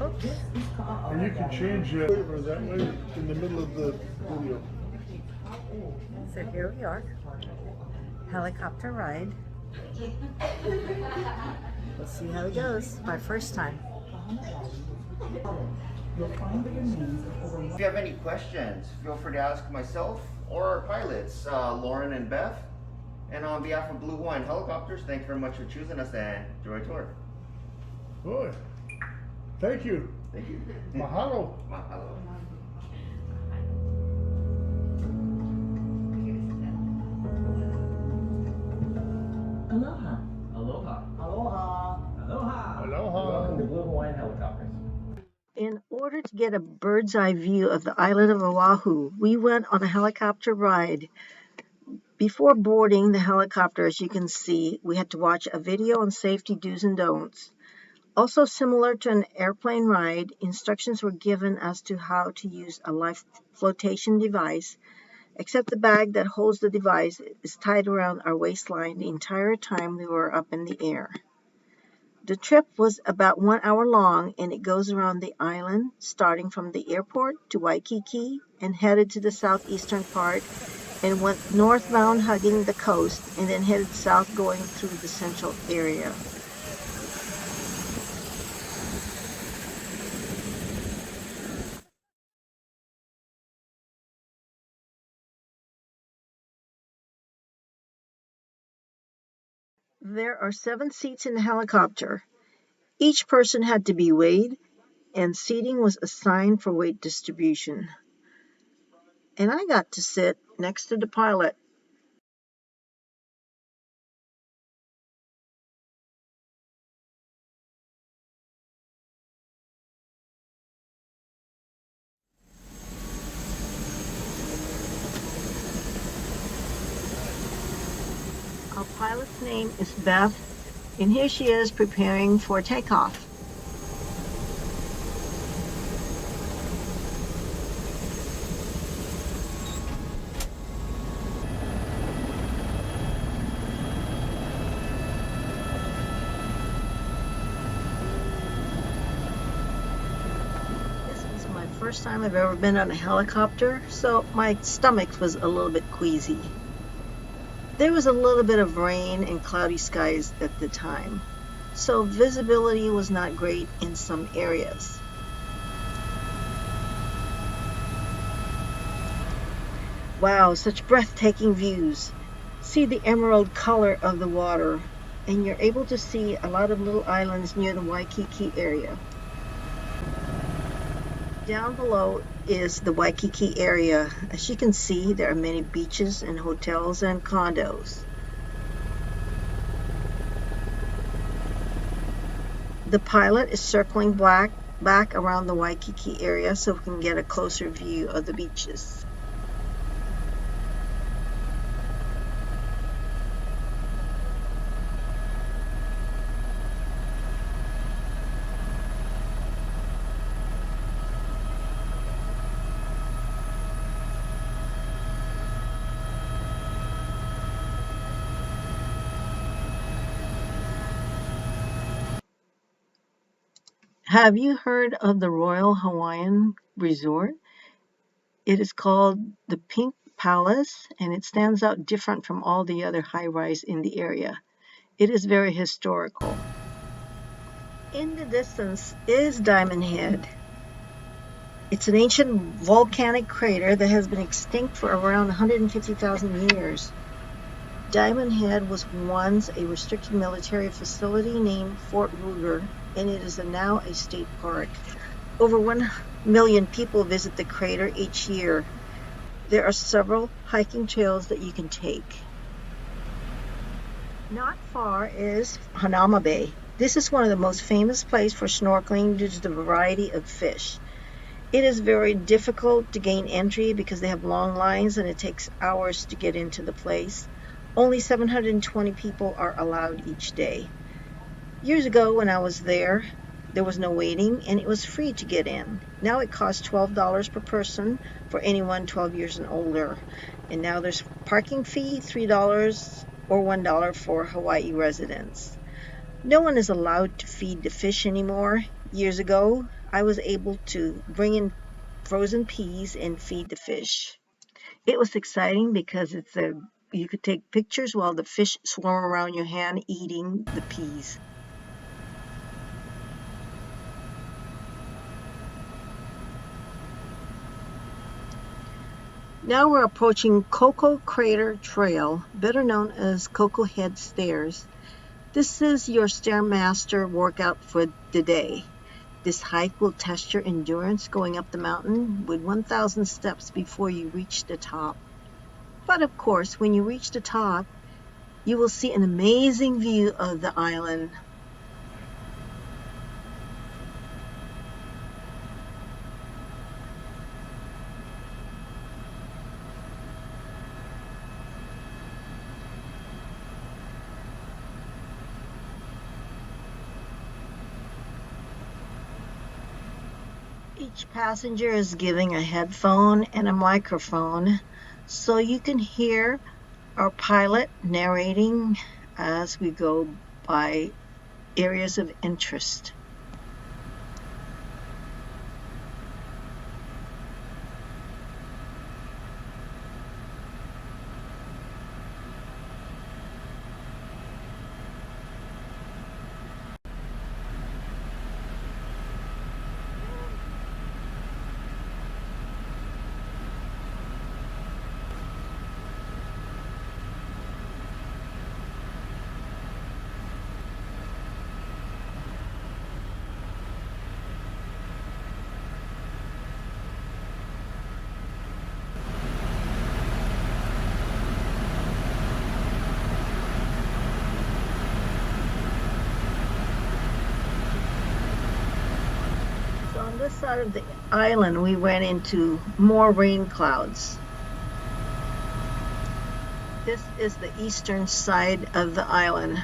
Oops. And you can change it over that way in the middle of the video. So here we are. Helicopter ride. Let's see how it goes. My first time. If you have any questions, feel free to ask myself or our pilots, Lauren and Beth. And on behalf of Blue Hawaiian Helicopters, thank you very much for choosing us and enjoy tour. Boy, thank you. Thank you. Mahalo. Mahalo. Aloha. Aloha. Aloha. Aloha. Aloha. Welcome to Blue Hawaiian Helicopters. In order to get a bird's eye view of the island of Oahu, we went on a helicopter ride. Before boarding the helicopter, as you can see, we had to watch a video on safety do's and don'ts. Also similar to an airplane ride, instructions were given as to how to use a life flotation device, except the bag that holds the device is tied around our waistline the entire time we were up in the air. The trip was about 1 hour long, and it goes around the island, starting from the airport to Waikiki and headed to the southeastern part and went northbound hugging the coast and then headed south going through the central area. There are 7 seats in the helicopter. Each person had to be weighed, and seating was assigned for weight distribution. And I got to sit next to the pilot. Our pilot's name is Beth, and here she is preparing for takeoff. This was my first time I've ever been on a helicopter, so my stomach was a little bit queasy. There was a little bit of rain and cloudy skies at the time, so visibility was not great in some areas. Wow, such breathtaking views. See the emerald color of the water, and you're able to see a lot of little islands near the Waikiki area. Down below is the Waikiki area. As you can see, there are many beaches and hotels and condos. The pilot is circling back around the Waikiki area so we can get a closer view of the beaches. Have you heard of the Royal Hawaiian Resort? It is called the Pink Palace, and it stands out different from all the other high-rise in the area. It is very historical. In the distance is Diamond Head. It's an ancient volcanic crater that has been extinct for around 150,000 years. Diamond Head was once a restricted military facility named Fort Ruger, and it is now a state park. Over 1 million people visit the crater each year. There are several hiking trails that you can take. Not far is Hanauma Bay. This is one of the most famous places for snorkeling due to the variety of fish. It is very difficult to gain entry because they have long lines and it takes hours to get into the place. Only 720 people are allowed each day. Years ago when I was there was no waiting and it was free to get in. Now it costs $12 per person for anyone 12 years and older. And now there's parking fee, $3 or $1 for Hawaii residents. No one is allowed to feed the fish anymore. Years ago, I was able to bring in frozen peas and feed the fish. It was exciting because you could take pictures while the fish swarm around your hand eating the peas. Now we're approaching Coco Crater Trail, better known as Coco Head Stairs. This is your Stairmaster workout for the day. This hike will test your endurance going up the mountain with 1,000 steps before you reach the top. But of course, when you reach the top, you will see an amazing view of the island. Each passenger is giving a headphone and a microphone so you can hear our pilot narrating as we go by areas of interest. So on this side of the island, we went into more rain clouds. This is the eastern side of the island.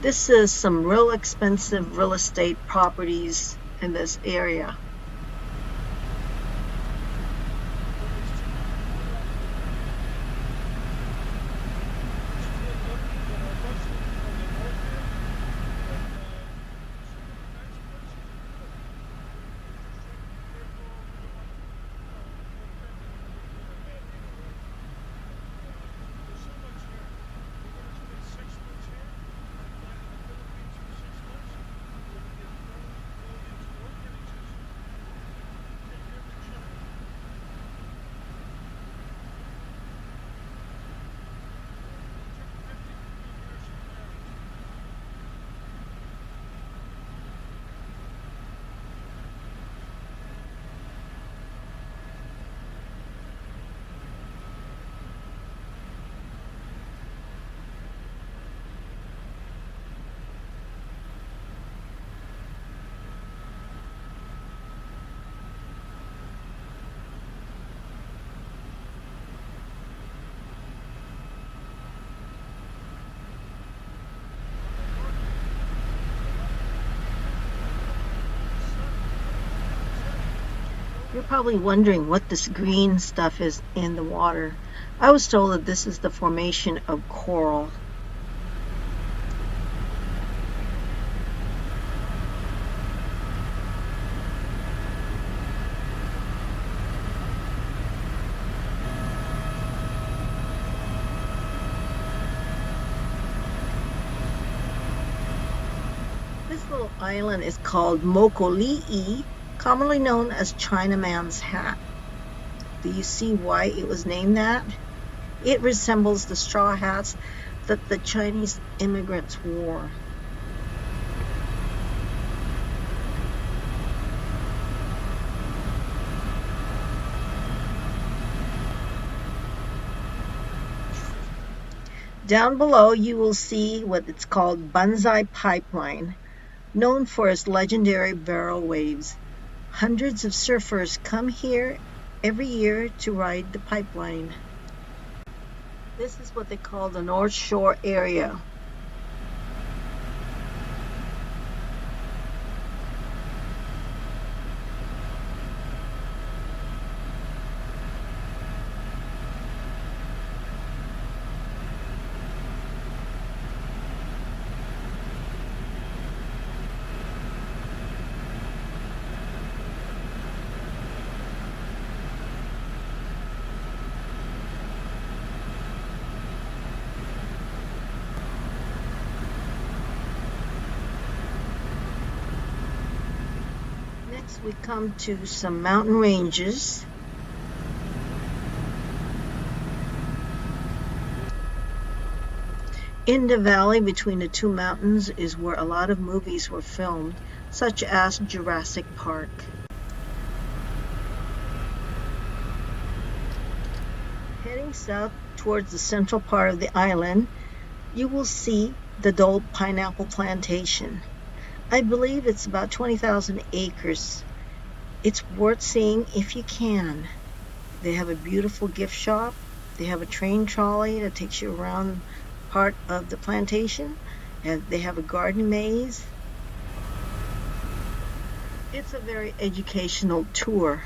This is some real expensive real estate properties in this area. You're probably wondering what this green stuff is in the water. I was told that this is the formation of coral. This little island is called Mokoli'i, commonly known as Chinaman's hat. Do you see why it was named that? It resembles the straw hats that the Chinese immigrants wore. Down below, you will see what it's called Banzai Pipeline, known for its legendary barrel waves. Hundreds of surfers come here every year to ride the pipeline. This is what they call the North Shore area. Next, we come to some mountain ranges. In the valley between the two mountains is where a lot of movies were filmed, such as Jurassic Park. Heading south towards the central part of the island, you will see the Dole Pineapple Plantation. I believe it's about 20,000 acres. It's worth seeing if you can. They have a beautiful gift shop. They have a train trolley that takes you around part of the plantation, and they have a garden maze. It's a very educational tour.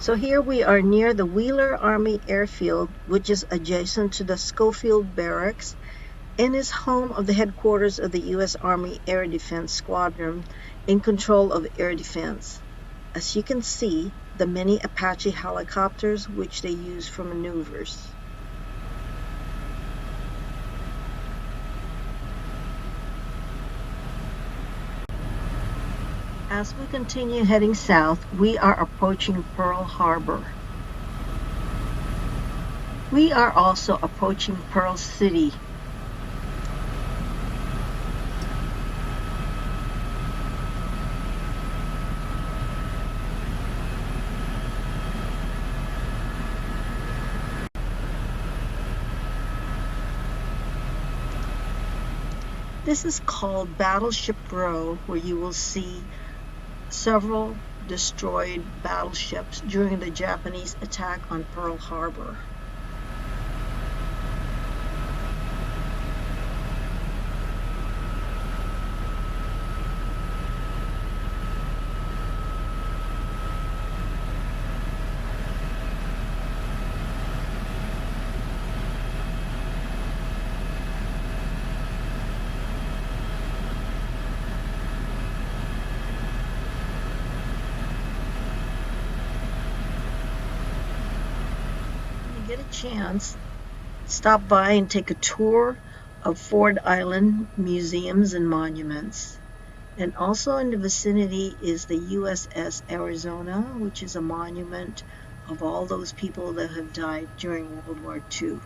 So here we are near the Wheeler Army Airfield, which is adjacent to the Schofield Barracks and is home of the headquarters of the U.S. Army Air Defense Squadron in control of air defense. As you can see, the many Apache helicopters which they use for maneuvers. As we continue heading south, we are approaching Pearl Harbor. We are also approaching Pearl City. This is called Battleship Row, where you will see several destroyed battleships during the Japanese attack on Pearl Harbor. Get a chance, stop by and take a tour of Ford Island museums and monuments. And also in the vicinity is the USS Arizona, which is a monument of all those people that have died during World War II.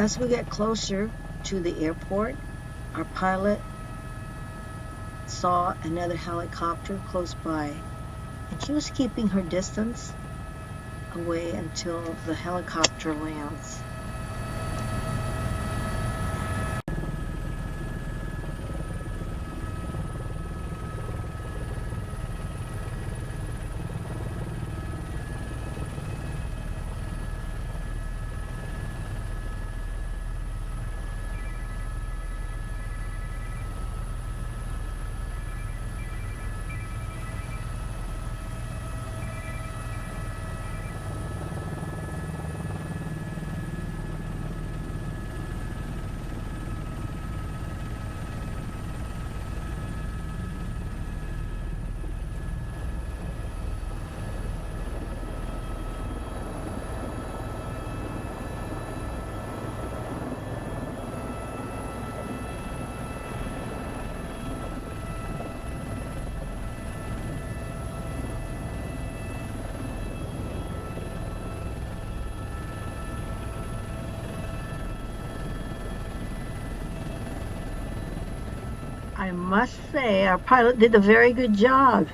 As we get closer to the airport, our pilot saw another helicopter close by, and she was keeping her distance away until the helicopter lands. I must say, our pilot did a very good job.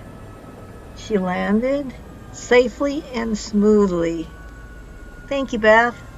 She landed safely and smoothly. Thank you, Beth.